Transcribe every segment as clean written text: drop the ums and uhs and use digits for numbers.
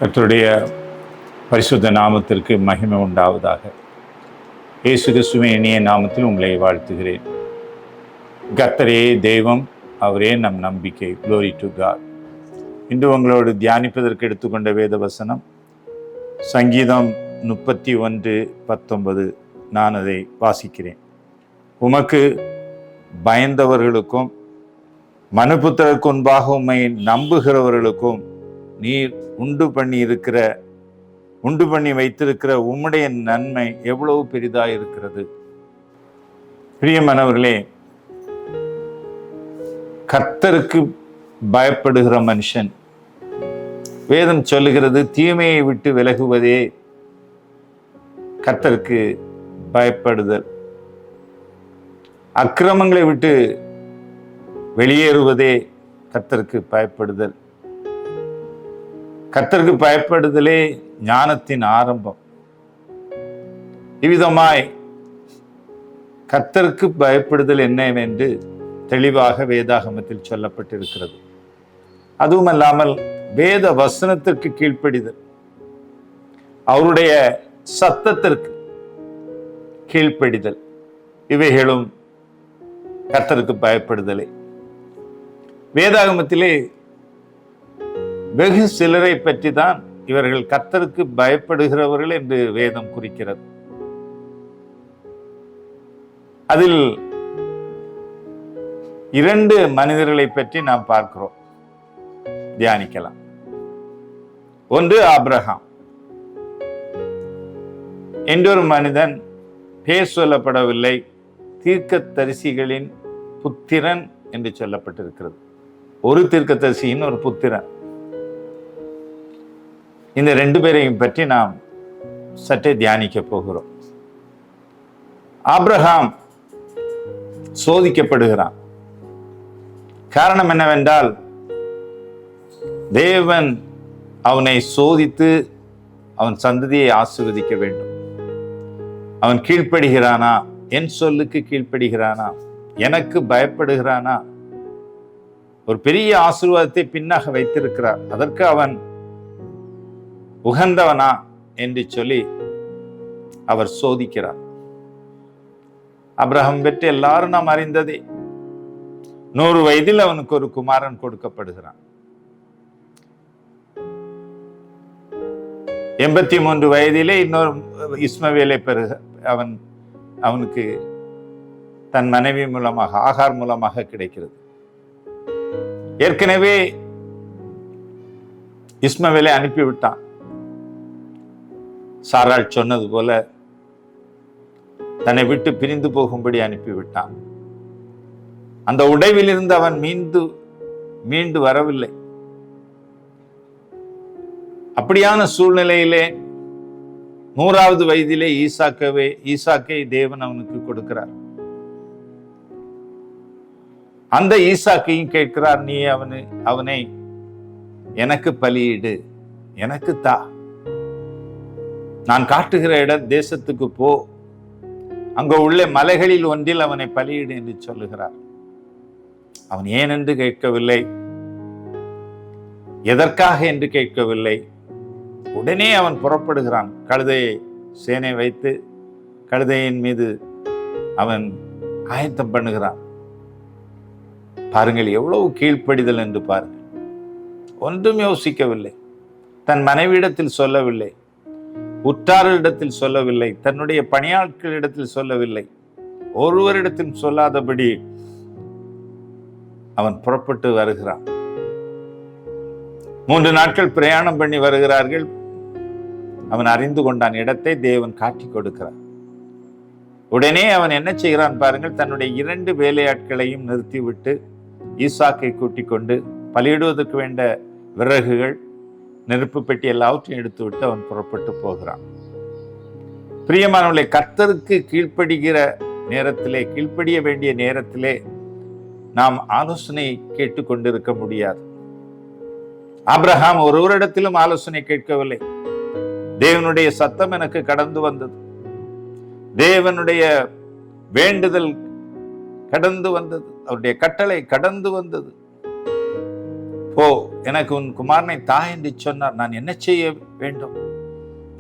கர்த்தருடைய பரிசுத்த நாமத்திற்கு மகிமை உண்டாவதாக. இயேசு கிறிஸ்துவின் இனிய நாமத்தில் உங்களை வாழ்த்துகிறேன். கர்த்தரே தெய்வம், அவரே நம் நம்பிக்கை. Glory to God. இன்று உங்களோடு தியானிப்பதற்கு எடுத்துக்கொண்ட வேத வசனம் சங்கீதம் 31:19. நான் அதை வாசிக்கிறேன். உமக்கு பயந்தவர்களுக்கும் மனுபுத்திரருக்கு முன்பாக உம்மை நம்புகிறவர்களுக்கும் நீர் உண்டு பண்ணி வைத்திருக்கிற உம்முடைய நன்மை எவ்வளவு பெரிதாக இருக்கிறது. பிரியமானவர்களே, கர்த்தருக்கு பயப்படுகிற மனுஷன், வேதம் சொல்லுகிறது, தீமையை விட்டு விலகுவதே கர்த்தருக்கு பயப்படுதல். அக்கிரமங்களை விட்டு வெளியேறுவதே கர்த்தருக்கு பயப்படுதல். கர்த்தருக்கு பயப்படுதலே ஞானத்தின் ஆரம்பம். இவ்விதமாய் கர்த்தருக்கு பயப்படுதல் என்னவென்று தெளிவாக வேதாகமத்தில் சொல்லப்பட்டிருக்கிறது. அதுவும் அல்லாமல் வேத வசனத்திற்கு கீழ்ப்படிதல், அவருடைய சத்தத்திற்கு கீழ்ப்படிதல், இவைகளும் கர்த்தருக்கு பயப்படுதலே. வேதாகமத்திலே வெகு சிலரை பற்றி தான் இவர்கள் கர்த்தருக்கு பயப்படுகிறவர்கள் என்று வேதம் குறிக்கிறது. அதில் 2 மனிதர்களை பற்றி நாம் பார்க்கிறோம், தியானிக்கலாம். ஒன்று ஆபிரகாம். என்றொரு மனிதன், பேர் சொல்லப்படவில்லை, தீர்க்கதரிசிகளின் புத்திரன் என்று சொல்லப்பட்டிருக்கிறது. ஒரு தீர்க்கதரிசியின் ஒரு புத்திரன். இந்த 2 பேரையும் பற்றி நாம் சற்றே தியானிக்க போகிறோம். ஆபிரகாம் சோதிக்கப்படுகிறான். காரணம் என்னவென்றால், தேவன் அவனை சோதித்து அவன் சந்ததியை ஆசீர்வதிக்க வேண்டும். அவன் கீழ்ப்படுகிறானா, என் சொல்லுக்கு கீழ்ப்படுகிறானா, எனக்கு பயப்படுகிறானா, ஒரு பெரிய ஆசீர்வாதத்தை பின்னாக வைத்திருக்கிறார். அதற்கு அவன் உகந்தவனா என்று சொல்லி அவர் சோதிக்கிறார். ஆபிரகாம் பற்றி எல்லாரும் நாம் அறிந்ததே. 100 வயதில் அவனுக்கு ஒரு குமாரன் கொடுக்கப்படுகிறான். 83 வயதிலே இன்னொரு இஸ்மவேலை அவனுக்கு தன் மனைவி மூலமாக, ஆகார் மூலமாக கிடைக்கிறது. ஏற்கனவே இஸ்மவேலை அனுப்பிவிட்டான். சாராள் சொன்னது போல தன்னை விட்டு பிரிந்து போகும்படி அனுப்பிவிட்டான். அந்த உடைவிலிருந்து அவன் மீண்டு வரவில்லை. அப்படியான சூழ்நிலையிலே 100வது வயதிலே ஈசாக்கை தேவன் அவனுக்கு கொடுக்கிறார். அந்த ஈசாக்கையும் கேட்கிறார், நீ அவனை எனக்கு பலியிடு, எனக்கு தா, நான் காட்டுகிற தேசத்துக்கு போ, அங்க உள்ள மலைகளில் ஒன்றில் அவனை பலியிடு என்று சொல்லுகிறார். அவன் ஏன் என்று கேட்கவில்லை, எதற்காக என்று கேட்கவில்லை. உடனே அவன் புறப்படுகிறான். கழுதையை சேனை வைத்து கழுதையின் மீது அவன் ஆயத்தம் பண்ணுகிறான். பாருங்கள், எவ்வளவு கீழ்ப்படிதல் என்று பாருங்கள். ஒன்றும் யோசிக்கவில்லை, தன் மனைவியிடத்தில் சொல்லவில்லை, உற்றாரிடத்தில் சொல்லவில்லை, தன்னுடைய பணியாட்களிடத்தில் சொல்லவில்லை, ஒருவரிடத்தில் சொல்லாதபடி அவன் புறப்பட்டு வருகிறான். 3 நாட்கள் பிரயாணம் பண்ணி வருகிறார்கள். அவன் அறிந்து கொண்டான் இடத்தை தேவன் காட்டி கொடுக்கிறார். உடனே அவன் என்ன செய்கிறான் பாருங்கள், தன்னுடைய 2 வேலையாட்களையும் நிறுத்திவிட்டு ஈசாக்கை கூட்டிக் கொண்டு பலியிடுவதற்கு வேண்ட விறகுகள், நெருப்பு பெட்டி எல்லாவற்றையும் எடுத்து விட்டு அவன் புறப்பட்டு போகிறான். பிரியமானவர்களே, கர்த்தருக்கு கீழ்ப்படுகிற நேரத்திலே, கீழ்ப்படிய வேண்டிய நேரத்திலே நாம் ஆலோசனை கேட்டுக்கொண்டிருக்க முடியாது. ஆபிரகாம் ஒருவரிடத்திலும் ஆலோசனை கேட்கவில்லை. தேவனுடைய சத்தம் எனக்கு கடந்து வந்தது, தேவனுடைய வேண்டுதல் கடந்து வந்தது, அவருடைய கட்டளை கடந்து வந்தது. போ, எனக்கு உன் குமாரனை தா என்று சொன்னார். நான் என்ன செய்ய வேண்டும்?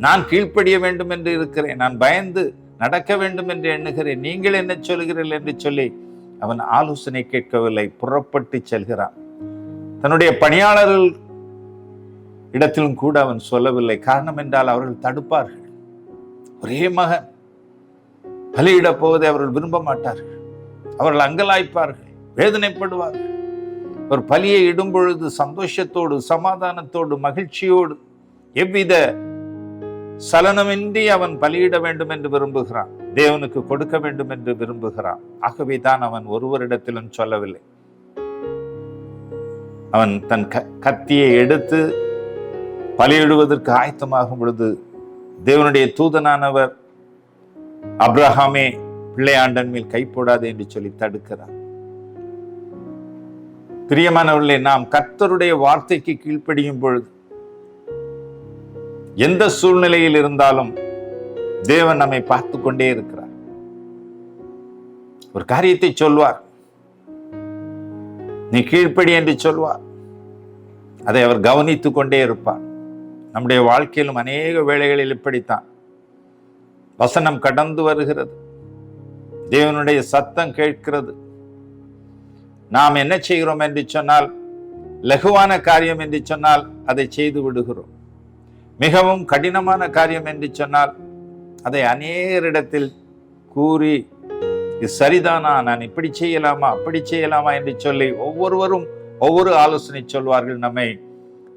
நான் கீழ்ப்படிய வேண்டும் என்று இருக்கிறேன். நான் பயந்து நடக்க வேண்டும் என்று எண்ணுகிறேன். நீங்கள் என்ன சொல்கிறீர்கள் என்று சொல்லி அவன் ஆலோசனை கேட்கவில்லை. புறப்பட்டு செல்கிறான். தன்னுடைய பணியாளர்கள் இடத்திலும் கூட அவன் சொல்லவில்லை. காரணம் என்றால் அவர்கள் தடுப்பார்கள். ஒரே மகன் பலியிட போவதை அவர்கள் விரும்ப மாட்டார்கள். அவர்கள் அங்கலாய்ப்பார்கள், வேதனைப்படுவார்கள். ஒரு பலியை இடும் பொழுது சந்தோஷத்தோடு, சமாதானத்தோடு, மகிழ்ச்சியோடு, எவ்வித சலனமின்றி அவன் பலியிட வேண்டும் என்று விரும்புகிறான். தேவனுக்கு கொடுக்க வேண்டும் என்று விரும்புகிறான். ஆகவே தான் அவன் ஒருவரிடத்திலும் சொல்லவில்லை. அவன் தன் கத்தியை எடுத்து பலியிடுவதற்கு ஆயத்தமாகும் பொழுது தேவனுடைய தூதனானவர், அப்ரஹாமே, பிள்ளையாண்டன் மேல் கை போடாது என்று சொல்லி தடுக்கிறார். பிரியமானவர்களே, நாம் கர்த்தருடைய வார்த்தைக்கு கீழ்ப்படியும் பொழுது எந்த சூழ்நிலையில் இருந்தாலும் தேவன் நம்மை பார்த்து கொண்டே இருக்கிறார். ஒரு காரியத்தை சொல்வார், நீ கீழ்ப்படி என்று சொல்வார். அதை அவர் கவனித்துக் கொண்டே இருப்பார். நம்முடைய வாழ்க்கையிலும் அநேக வேளைகளில் இப்படித்தான். வசனம் கடந்து வருகிறது, தேவனுடைய சத்தம் கேட்கிறது. நாம் என்ன செய்கிறோம் என்று சொன்னால், லகுவான காரியம் என்று சொன்னால் அதை செய்து விடுகிறோம். மிகவும் கடினமான காரியம் என்று சொன்னால் அதை அநேகரிடத்தில் கூறி, இது சரிதானா, நான் இப்படி செய்யலாமா, அப்படி செய்யலாமா என்று சொல்லி ஒவ்வொருவரும் ஒவ்வொரு ஆலோசனை சொல்வார்கள். நம்மை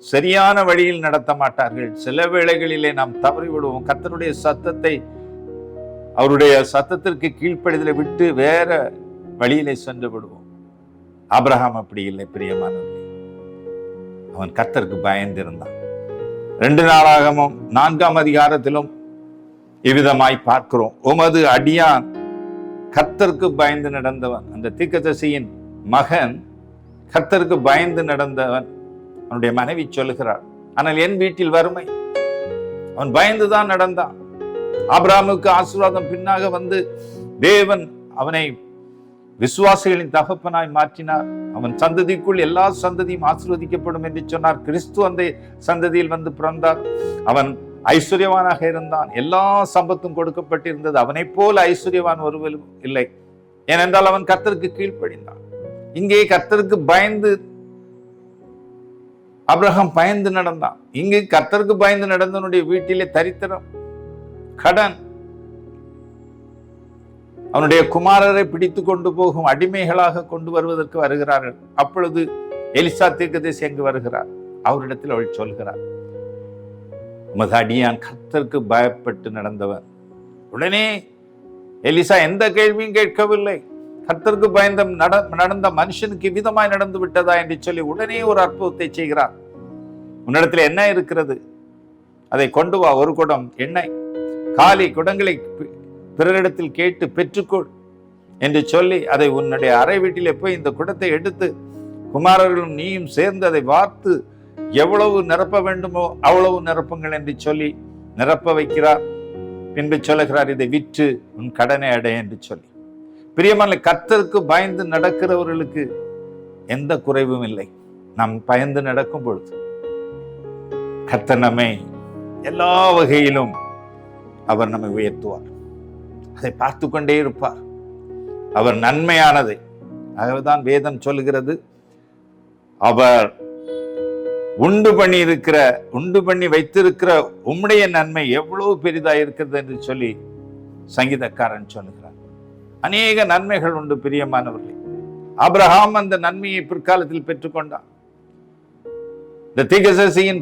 சரியான வழியில் நடத்த மாட்டார்கள். சில வேளைகளிலே நாம் தவறி விடுவோம். கர்த்தருடைய சத்தத்தை, அவருடைய சத்தத்திற்கு கீழ்ப்படிதலை விட்டு வேற வழியிலே சென்று விடுவோம். ஆபிரகாம் அப்படி இல்லை. பிரியமானவர்களே, அவன் கர்த்தருக்கு பயந்திருந்தான். 2 நாளாகமும் 4ஆம் அதிகாரத்திலும் இவ்விதமாய் பார்க்கிறோம். உமது அடியான் கர்த்தருக்கு பயந்து நடந்தவன். அந்த தீர்க்கதரிசியின் மகன் கர்த்தருக்கு பயந்து நடந்தவன். அவனுடைய மனைவி சொல்லுகிறார், ஆனால் என் வீட்டில் வறுமை. அவன் பயந்துதான் நடந்தான். ஆபிரகாமுக்கு ஆசீர்வாதம் பின்னாக வந்து தேவன் அவனை விசுவாசிகளின் தகப்பனாய் மாற்றினார். அவன் சந்ததிக்குள் எல்லா சந்ததியும் ஆசீர்வதிக்கப்படும் என்று சொன்னார். கிறிஸ்து அந்த சந்ததியில் வந்து பிறந்தார். அவன் ஐஸ்வர்யவானாக இருந்தான். எல்லா சம்பத்தும் கொடுக்கப்பட்டிருந்தது. அவனை போல ஐஸ்வர்யவான் ஒருவரும் இல்லை. ஏனென்றால் அவன் கர்த்தருக்கு கீழ்ப்படிந்தான். இங்கே கர்த்தருக்கு பயந்து ஆபிரகாம் பயந்து நடந்தான். இங்கு கர்த்தருக்கு பயந்து நடந்தவனுடைய வீட்டிலே தரித்திரம், கடன், அவனுடைய குமாரரை பிடித்து கொண்டு போகும் அடிமைகளாக கொண்டு வருவதற்கு வருகிறார்கள். அப்பொழுது எலிசா தீர்க்கதரிசி அங்கு வருகிறார். அவரிடத்தில் அவள் சொல்கிறார், உமது அடியான் கர்த்தருக்கு பயப்பட்டு நடந்தவன். உடனே எலிசா எந்த கேள்வியும் கேட்கவில்லை. கர்த்தருக்கு பயந்த நடந்த மனுஷனுக்கு விதமாய் நடந்து விட்டதா என்று சொல்லி உடனே ஒரு அற்புதத்தை செய்கிறார். உன்னிடத்தில் என்ன இருக்கிறது, அதை கொண்டு வா. ஒரு குடம் எண்ணெய், காலி குடங்களை பிறரிடத்தில் கேட்டு பெற்றுக்கொள் என்று சொல்லி அதை உன்னுடைய அறை வீட்டிலே போய் இந்த குடத்தை எடுத்து குமாரர்களும் நீயும் சேர்ந்து அதை வார்த்து எவ்வளவு நிரப்ப வேண்டுமோ அவ்வளவு நிரப்புங்கள் என்று சொல்லி நிரப்ப வைக்கிறார். பின்பு சொல்லுகிறார், இதை விற்று உன் கடனை அடை என்று சொல்லி. பிரியமான கர்த்தருக்கு பயந்து நடக்கிறவர்களுக்கு எந்த குறைவும் இல்லை. நாம் பயந்து நடக்கும் பொழுது கர்த்தர் நம்மை எல்லா வகையிலும் அவர் நம்மை உயர்த்துவார். அதை பார்த்து கொண்டே இருப்பார். அவர் நன்மையானதை, ஆகவேதான் வேதம் சொல்லுகிறது, அவர் உண்டு பண்ணி வைத்திருக்கிற உம்முடைய நன்மை எவ்வளவு பெரிதா இருக்கிறது என்று சொல்லி சங்கீதக்காரன் சொல்லுகிறார். அநேக நன்மைகள் உண்டு பிரியமானவர்களே. ஆபிரகாம் அந்த நன்மையை பிற்காலத்தில் பெற்றுக்கொண்டான். இந்த தீர்க்கதரிசியின்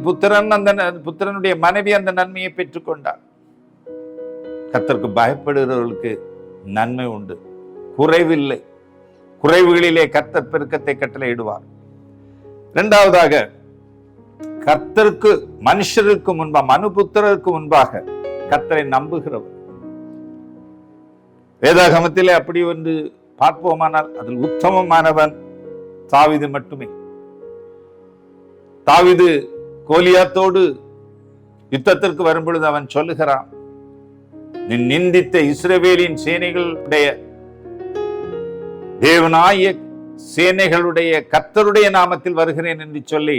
புத்திரனுடைய மனைவி அந்த நன்மையை பெற்றுக்கொண்டார். கர்த்தருக்கு பயப்படுகிறவர்களுக்கு நன்மை உண்டு, குறைவில்லை. குறைவுகளிலே கர்த்தர் பெருக்கத்தை கட்டளையிடுவார். 2வதாக, கர்த்தருக்கு மனுஷருக்கு முன்பாக, மனுபுத்திரருக்கு முன்பாக கர்த்தரை நம்புகிறவர். வேதாகமத்திலே அப்படி ஒன்று பார்ப்போமானால் அதில் உத்தமமானவன் தாவீது மட்டுமே. தாவீது கோலியாத்தோடு யுத்தத்திற்கு வரும்பொழுது அவன் சொல்லுகிறான், நீ நிந்தித்த இஸ்ரவேலின் சேனைகளுடைய தேவனாய சேனைகளுடைய கர்த்தருடைய நாமத்தில் வருகிறேன் என்று சொல்லி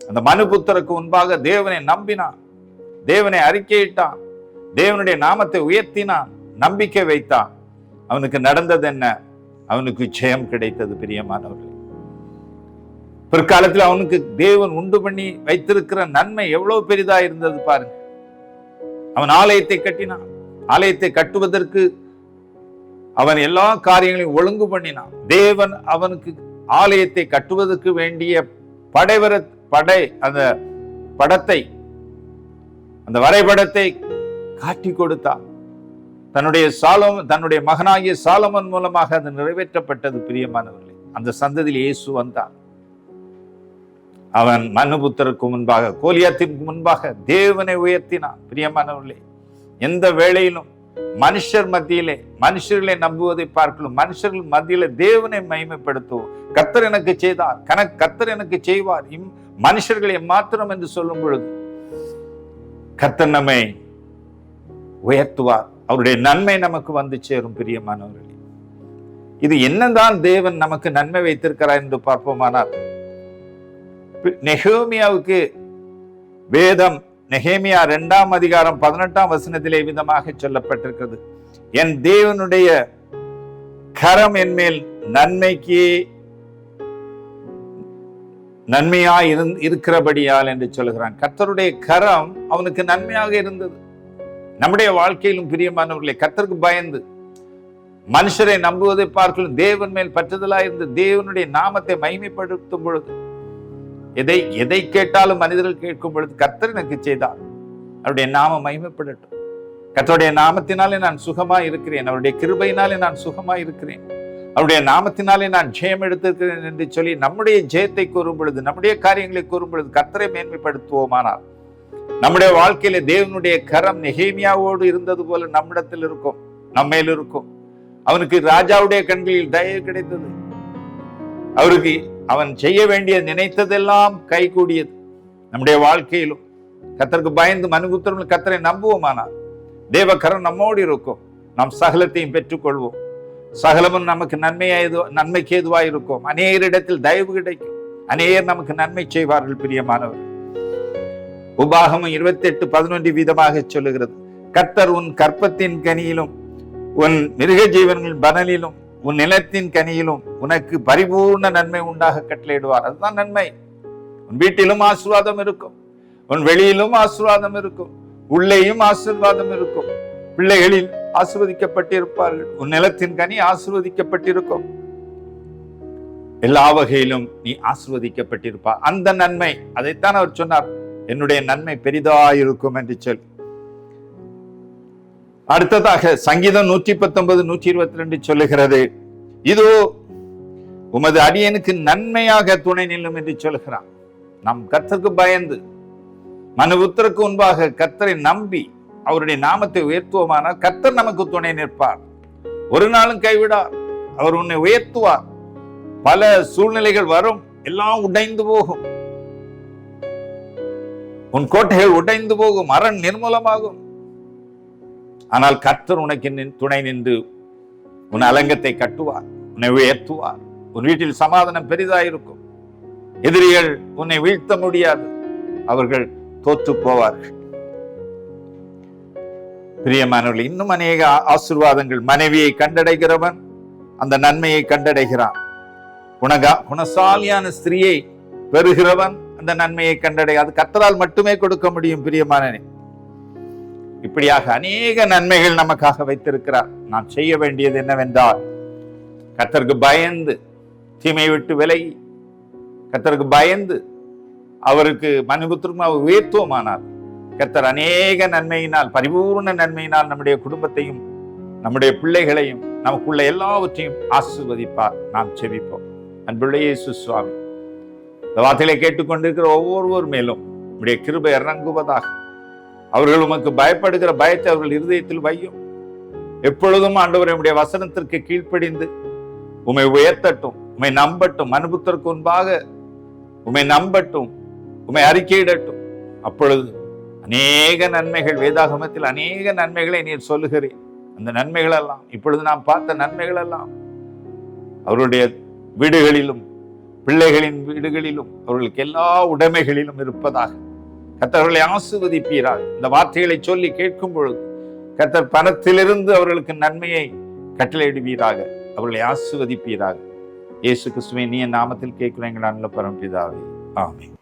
அந்த மனுபுத்தருக்கு முன்பாக தேவனை நம்பினான், தேவனை அறிக்கையிட்டான், தேவனுடைய நாமத்தை உயர்த்தினான், நம்பிக்கை வைத்தான். அவனுக்கு நடந்தது என்ன? அவனுக்கு ஜெயம் கிடைத்தது. பிரியமானவர்களே, பிற்காலத்தில் அவனுக்கு தேவன் உண்டு பண்ணி வைத்திருக்கிற நன்மை எவ்வளவு பெரிதா இருந்தது பாருங்க. அவன் ஆலயத்தை கட்டினான். ஆலயத்தை கட்டுவதற்கு அவன் எல்லா காரியங்களையும் ஒழுங்கு பண்ணினான். தேவன் அவனுக்கு ஆலயத்தை கட்டுவதற்கு வேண்டிய அந்த படத்தை, அந்த வரைபடத்தை காட்டி கொடுத்தான். தன்னுடைய மகனாகிய சாலமன் மூலமாக அது நிறைவேற்றப்பட்டது. பிரியமானவர்களே, அந்த சந்ததியில் இயேசு வந்தான். அவன் மனுபுத்தருக்கு முன்பாக, கோலியாத்திற்கு முன்பாக தேவனை உயர்த்தினான். பிரியமானவர்களே, எந்த வேளையிலும் மனுஷர் மத்தியிலே மனுஷர்களை நம்புவதை பார்க்கலாம், மனுஷர்கள் மத்தியிலே தேவனை மகிமைப்படுத்துவோம். கர்த்தர் எனக்கு செய்தார், கர்த்தர் எனக்கு செய்வார், மனுஷர்களை மாத்திரம் என்று சொல்லும் பொழுது கர்த்தர் நம்மை உயர்த்துவார். அவருடைய நன்மை நமக்கு வந்து சேரும். பிரியமானவர்களே, இது என்னதான் தேவன் நமக்கு நன்மை வைத்திருக்கிறார் என்று பார்ப்போமானால், நெகேமியாவுக்கு வேதம் நெகேமியா 2ஆம் அதிகாரம் 18ஆம் வசனத்திலே விதமாக சொல்லப்பட்டிருக்கிறது. என் தேவனுடைய கரம் என் மேல் நன்மையா இருக்கிறபடியால் என்று சொல்கிறான். கர்த்தருடைய கரம் அவனுக்கு நன்மையாக இருந்தது. நம்முடைய வாழ்க்கையிலும் பிரியமானவர்களே, கர்த்தருக்கு பயந்து மனுஷரை நம்புவதை பார்க்கலாம் தேவன் மேல் பற்றுதலா இருந்து தேவனுடைய நாமத்தை மகிமைப்படுத்தும் பொழுது, எதை கேட்டாலும் மனிதர்கள் கேட்கும் பொழுது கர்த்தர் எனக்கு செய்தார், அவருடைய நாமம் மகிமைப்படட்டும், கர்த்தருடைய நாமத்தினாலே நான் சுகமா இருக்கிறேன், அவருடைய கிருபையினாலே நான் சுகமா இருக்கிறேன், அவருடைய நாமத்தினாலே நான் ஜெயம் எடுத்திருக்கிறேன் என்று சொல்லி நம்முடைய ஜெயத்தை கூறும் பொழுது, நம்முடைய காரியங்களை கூறும் பொழுது கர்த்தரை மேன்மைப்படுத்துவோமானால் நம்முடைய வாழ்க்கையில தேவனுடைய கரம் நெகேமியாவோடு இருந்தது போல நம்மிடத்தில் இருக்கும், நம்மேல் இருக்கும். அவனுக்கு ராஜாவுடைய கண்களில் தயவு கிடைத்தது. அவருக்கு அவன் செய்ய வேண்டிய நினைத்ததெல்லாம் கைகூடியது. நம்முடைய வாழ்க்கையிலும் கர்த்தருக்கு பயந்து மனுபுத்திரர்கள் கர்த்தரை நம்புவோமானால் தேவகரம் நம்மோடு இருக்கும். நாம் சகலத்தையும் பெற்றுக்கொள்வோம். சகலமும் நமக்கு நன்மைக்கு ஏதுவாய் இருக்கும். அநேகரிடத்தில் தயவு கிடைக்கும். அநேகர் நமக்கு நன்மை செய்வார்கள். பிரியமானவர், உபாகமம் 28:11 வீதமாக சொல்லுகிறது, கர்த்தர் உன் கற்பத்தின் கனியிலும் உன் மிருக ஜீவன்களின் பலனிலும் உன் நிலத்தின் கனியிலும் உனக்கு பரிபூர்ண நன்மை உண்டாக கட்டளையிடுவார். அதுதான் நன்மை. உன் வீட்டிலும் ஆசீர்வாதம் இருக்கும், உன் வெளியிலும் ஆசீர்வாதம் இருக்கும், உள்ளேயும் ஆசீர்வாதம் இருக்கும். பிள்ளைகளில் ஆசீர்வதிக்கப்பட்டிருப்பார்கள். உன் நிலத்தின் கனி ஆசீர்வதிக்கப்பட்டிருக்கும். எல்லா வகையிலும் நீ ஆசீர்வதிக்கப்பட்டிருப்பார். அந்த நன்மை, அதைத்தான் அவர் சொன்னார், என்னுடைய நன்மை பெரிதாயிருக்கும் என்று சொல்லி. அடுத்ததாக சங்கீதம் 119:122 சொல்லுகிறது, இதோ உமது அடியனுக்கு நன்மையாக துணை நில்லும் என்று சொல்கிறான். நாம் கர்த்தருக்கு பயந்து மனுபுத்திரருக்கு முன்பாக கர்த்தரை நம்பி அவருடைய நாமத்தை உயர்த்துவோமானால் கர்த்தர் நமக்கு துணை நிற்பார். ஒரு நாளும் கைவிடார். அவர் உன்னை உயர்த்துவார். பல சூழ்நிலைகள் வரும், எல்லாம் உடைந்து போகும், உன் கோட்டைகள் உடைந்து போகும், அரண் நிர்மூலமாகும். ஆனால் கர்த்தர் உனக்கு துணை நின்று உன் அலங்கத்தை கட்டுவார், உன்னை உயர்த்துவார். உன் வீட்டில் சமாதானம் பெரிதாயிருக்கும். எதிரிகள் உன்னை வீழ்த்த முடியாது, அவர்கள் தோற்று போவார்கள். பிரியமானவர்கள், இன்னும் அநேக ஆசீர்வாதங்கள். மனைவியை கண்டடைகிறவன் அந்த நன்மையை கண்டடைகிறான். குணசாலியான ஸ்திரியை பெறுகிறவன் அந்த நன்மையை கண்டடை. அது கர்த்தரால் மட்டுமே கொடுக்க முடியும். பிரியமானவனே, இப்படியாக அநேக நன்மைகள் நமக்காக வைத்திருக்கிறார். நாம் செய்ய வேண்டியது என்னவென்றால், கர்த்தருக்கு பயந்து தீமை விட்டு விலகி கர்த்தருக்கு பயந்து அவருக்கு மனுபுத்திரமாக உயர்த்துவோமானால் கர்த்தர் அநேக நன்மையினால், பரிபூர்ண நன்மையினால் நம்முடைய குடும்பத்தையும் நம்முடைய பிள்ளைகளையும் நமக்குள்ள எல்லாவற்றையும் ஆசீர்வதிப்பார். நாம் செபிப்போம். அன்புள்ள இயேசு சுவாமி, இந்த வார்த்தைகளை கேட்டுக்கொண்டிருக்கிற ஒவ்வொருவர் மேலும் நம்முடைய கிருபை இறங்குவதாக. அவர்கள் உமக்கு பயப்படுகிற பயத்தை அவர்கள் இருதயத்தில் வையும். எப்பொழுதும் ஆண்டவர் நம்முடைய வசனத்திற்கு கீழ்ப்படிந்து உம்மை உயர்த்தட்டும், உம்மை நம்பட்டும், மனுபுத்திரருக்கு முன்பாக உம்மை நம்பட்டும், உம்மை அறிக்கையிடட்டும். அப்பொழுது அநேக நன்மைகள், வேதாகமத்தில் அநேக நன்மைகளை நீர் சொல்லுகிறேன். அந்த நன்மைகள் எல்லாம், இப்பொழுது நாம் பார்த்த நன்மைகள் எல்லாம் அவருடைய வீடுகளிலும், பிள்ளைகளின் வீடுகளிலும், அவர்களுக்கு எல்லா உடைமைகளிலும் இருப்பதாக கர்த்தர்களை ஆசீர்வதிப்பீராக. இந்த வார்த்தைகளை சொல்லி கேட்கும் பொழுது கர்த்தர் பணத்திலிருந்து அவர்களுக்கு நன்மையை கட்டளையிடுவீராக, அவர்களை ஆசீர்வதிப்பீராக. இயேசு கிறிஸ்துவின் இனிய நாமத்தில் கேட்கிறேன் எங்கள் நல்ல பரமபிதாவே, ஆமென்.